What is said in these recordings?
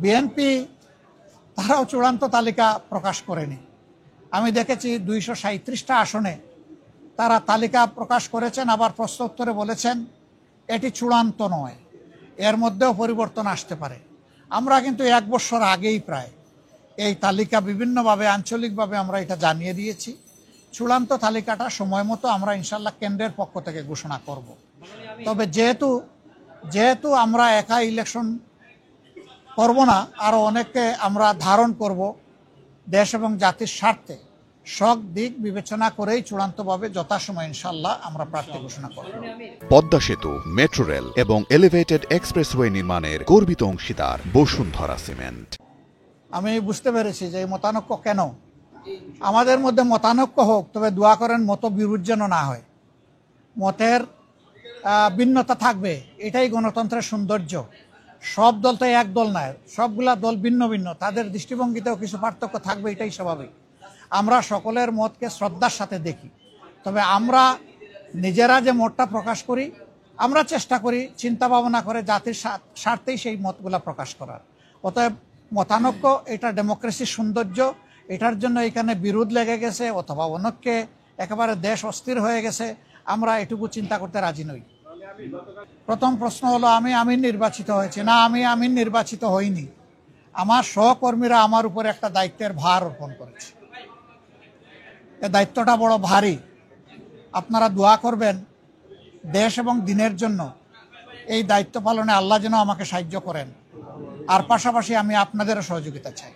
BNP তারাও চূড়ান্ত তালিকা প্রকাশ করেনি। আমি দেখেছি 237টা আসনে তারা তালিকা প্রকাশ করেছেন, আবার প্রশ্ন উত্তরে বলেছেন এটি চূড়ান্ত নয়, এর মধ্যেও পরিবর্তন আসতে পারে। আমরা কিন্তু 1 বছর আগেই প্রায় এই তালিকা বিভিন্নভাবে আঞ্চলিকভাবে আমরা এটা জানিয়ে দিয়েছি। চূড়ান্ত তালিকাটা সময় মতো আমরা ইনশাল্লাহ কেন্দ্রের পক্ষ থেকে ঘোষণা করব। তবে যেহেতু আমরা একা ইলেকশন করব না, আরও অনেককে আমরা ধারণ করব, দেশ এবং জাতির স্বার্থে সব দিক বিবেচনা করেই চূড়ান্তভাবে যথাসময় ইনশাল্লাহ আমরা প্রার্থী ঘোষণা করব। পদ্মা সেতু, মেট্রো রেল এবং এলিভেটেড এক্সপ্রেসওয়ে নির্মাণের গর্বিত অংশীদার বসুন্ধরা সিমেন্ট। আমি বুঝতে পেরেছি যে এই মতানৈক্য কেন। আমাদের মধ্যে মতানৈক্য হোক, তবে দোয়া করেন মত বিরোধ যেন না হয়। মতের ভিন্নতা থাকবে, এটাই গণতন্ত্রের সৌন্দর্য। সব দল তো এক দল নয়, সবগুলা দল ভিন্ন ভিন্ন, তাদের দৃষ্টিভঙ্গিতেও কিছু পার্থক্য থাকবে, এটাই স্বাভাবিক। আমরা সকলের মতকে শ্রদ্ধার সাথে দেখি, তবে আমরা নিজেরা যে মতটা প্রকাশ করি, আমরা চেষ্টা করি চিন্তা ভাবনা করে জাতির স্বার্থেই সেই মতগুলা প্রকাশ করার। অতএব মতানৈক্য এটা ডেমোক্রেসির সৌন্দর্য। এটার জন্য এখানে বিরোধ লেগে গেছে অথবা অনেককে একেবারে দেশ অস্থির হয়ে গেছে, আমরা এটুকু চিন্তা করতে রাজি নই। প্রথম প্রশ্ন হলো আমি আমির নির্বাচিত হয়েছি না, আমি আমির নির্বাচিত হইনি। আমার সহকর্মীরা আমার উপর একটা দায়িত্বের ভার অর্পণ করেছে। এই দায়িত্বটা বড় ভারী। আপনারা দোয়া করবেন দেশ এবং দিনের জন্য এই দায়িত্ব পালনে আল্লাহ যেন আমাকে সাহায্য করেন। আর পাশাপাশি আমি আপনাদেরও সহযোগিতা চাই।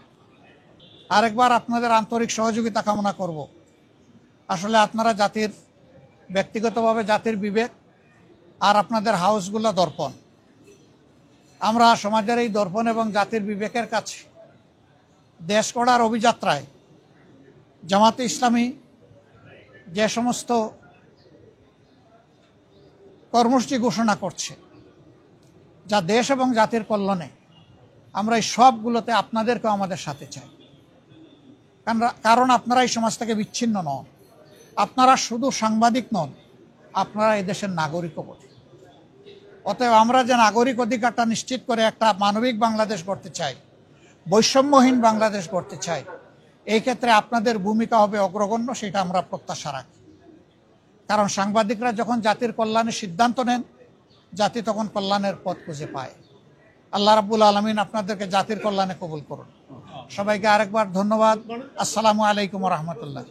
আরেকবার আপনাদের আন্তরিক সহযোগিতা কামনা করব। আসলে আপনারা জাতির, ব্যক্তিগতভাবে জাতির বিবেক, আর আপনাদের হাউসগুলো দর্পণ। আমরা সমাজের এই দর্পণ এবং জাতির বিবেকের কাছে দেশ গড়ার অভিযাত্রায় জামাতে ইসলামী যে সমস্ত কর্মসূচি ঘোষণা করছে যা দেশ এবং জাতির কল্যাণে, আমরা এই সবগুলোতে আপনাদেরকেও আমাদের সাথে চাই। কারণ আপনারা এই সমাজ থেকে বিচ্ছিন্ন নন, আপনারা শুধু সাংবাদিক নন, আপনারা এই দেশের নাগরিকও বটে। অতএব আমরা যে নাগরিক অধিকারটা নিশ্চিত করে একটা মানবিক বাংলাদেশ গড়তে চাই, বৈষম্যহীন বাংলাদেশ গড়তে চাই, এই ক্ষেত্রে আপনাদের ভূমিকা হবে অগ্রগণ্য, সেটা আমরা প্রত্যাশা রাখি। কারণ সাংবাদিকরা যখন জাতির কল্যাণের সিদ্ধান্ত নেন, জাতি তখন কল্যাণের পথ খুঁজে পায়। আল্লাহ রাব্বুল আলামিন আপনাদেরকে জাতির কল্যাণে কবুল করুন। সবাইকে আরেকবার ধন্যবাদ। আসসালামু আলাইকুম ওয়া রাহমাতুল্লাহ।